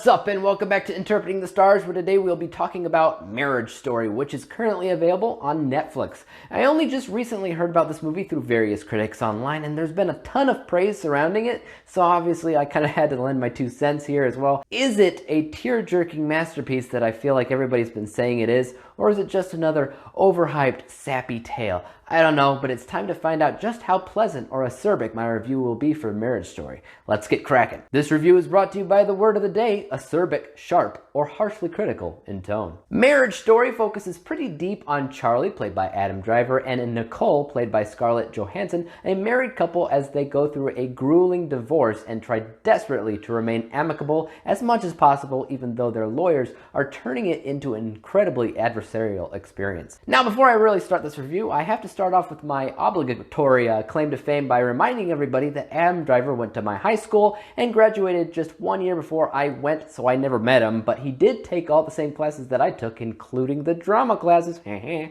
What's up, and welcome back to Interpreting the Stars, where today we'll be talking about Marriage Story, which is currently available on Netflix. I only just recently heard about this movie through various critics online, and there's been a ton of praise surrounding it, so obviously I kind of had to lend my 2 cents here as well. Is it a tear-jerking masterpiece that I feel like everybody's been saying it is, or is it just another overhyped, sappy tale? I don't know, but it's time to find out just how pleasant or acerbic my review will be for Marriage Story. Let's get cracking. This review is brought to you by the word of the day, acerbic, sharp, or harshly critical in tone. Marriage Story focuses pretty deep on Charlie, played by Adam Driver, and Nicole, played by Scarlet Johansson, a married couple as they go through a grueling divorce and try desperately to remain amicable as much as possible, even though their lawyers are turning it into an incredibly adversarial experience. Now, before I really start this review, I have to start off with my obligatory claim to fame by reminding everybody that Adam Driver went to my high school and graduated just 1 year before I went, so I never met him, but he did take all the same classes that I took, including the drama classes.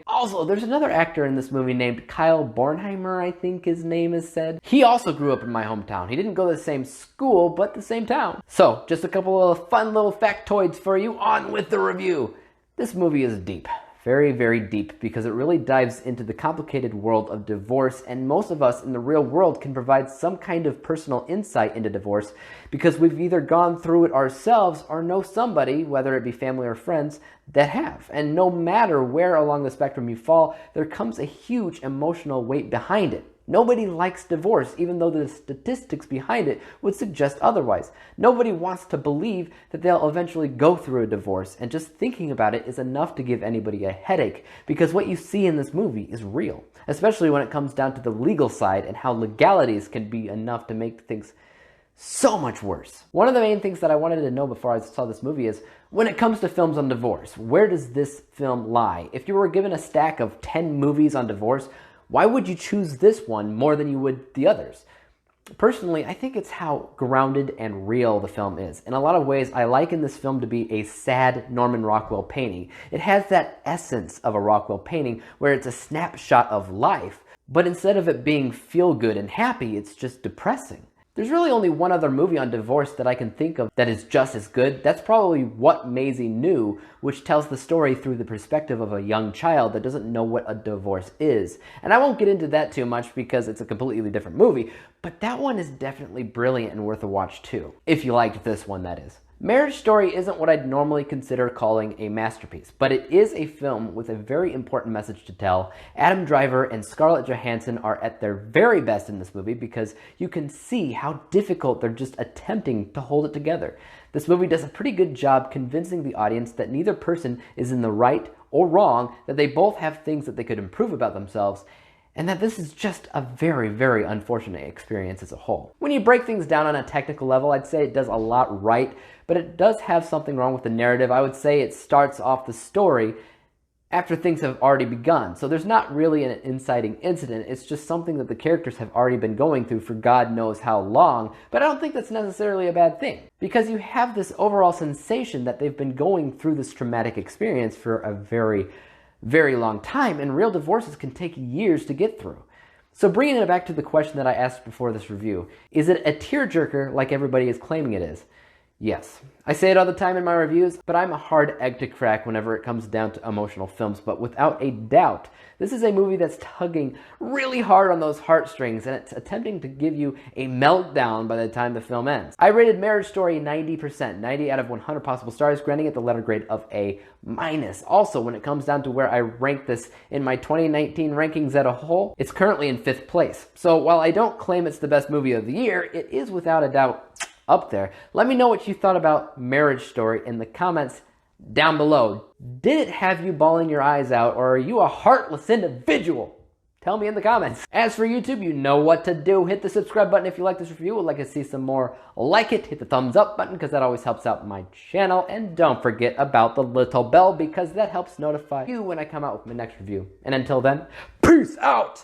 Also, there's another actor in this movie named Kyle Bornheimer, I think his name is said. He also grew up in my hometown. He didn't go to the same school, but the same town. So, just a couple of fun little factoids for you. On with the review. This movie is deep. Very, very deep, because it really dives into the complicated world of divorce, and most of us in the real world can provide some kind of personal insight into divorce because we've either gone through it ourselves or know somebody, whether it be family or friends, that have. And no matter where along the spectrum you fall, there comes a huge emotional weight behind it. Nobody likes divorce, even though the statistics behind it would suggest otherwise. Nobody wants to believe that they'll eventually go through a divorce, and just thinking about it is enough to give anybody a headache, because what you see in this movie is real, especially when it comes down to the legal side and how legalities can be enough to make things so much worse. One of the main things that I wanted to know before I saw this movie is, when it comes to films on divorce, where does this film lie? If you were given a stack of 10 movies on divorce, why would you choose this one more than you would the others? Personally, I think it's how grounded and real the film is. In a lot of ways, I liken this film to be a sad Norman Rockwell painting. It has that essence of a Rockwell painting where it's a snapshot of life, but instead of it being feel-good and happy, it's just depressing. There's really only one other movie on divorce that I can think of that is just as good. That's probably What Maisie Knew, which tells the story through the perspective of a young child that doesn't know what a divorce is. And I won't get into that too much because it's a completely different movie, but that one is definitely brilliant and worth a watch too. If you liked this one, that is. Marriage Story isn't what I'd normally consider calling a masterpiece, but it is a film with a very important message to tell. Adam Driver and Scarlett Johansson are at their very best in this movie because you can see how difficult they're just attempting to hold it together. This movie does a pretty good job convincing the audience that neither person is in the right or wrong, that they both have things that they could improve about themselves, and that this is just a very, very unfortunate experience as a whole. When you break things down on a technical level, I'd say it does a lot right, but it does have something wrong with the narrative. I would say it starts off the story after things have already begun. So there's not really an inciting incident, it's just something that the characters have already been going through for God knows how long, but I don't think that's necessarily a bad thing, because you have this overall sensation that they've been going through this traumatic experience for a very long time, and real divorces can take years to get through. So bringing it back to the question that I asked before this review, is it a tearjerker like everybody is claiming it is? Yes. I say it all the time in my reviews, but I'm a hard egg to crack whenever it comes down to emotional films, but without a doubt, this is a movie that's tugging really hard on those heartstrings, and it's attempting to give you a meltdown by the time the film ends. I rated Marriage Story 90%, 90 out of 100 possible stars, granting it the letter grade of A-. Also, when it comes down to where I rank this in my 2019 rankings as a whole, it's currently in 5th place. So while I don't claim it's the best movie of the year, it is without a doubt up there. Let me know what you thought about Marriage Story in the comments down below. Did it have you bawling your eyes out, or are you a heartless individual? Tell me in the comments. As for YouTube, you know what to do. Hit the subscribe button if you like this review, would like to see some more like it. Hit the thumbs up button because that always helps out my channel. And don't forget about the little bell because that helps notify you when I come out with my next review. And until then, peace out!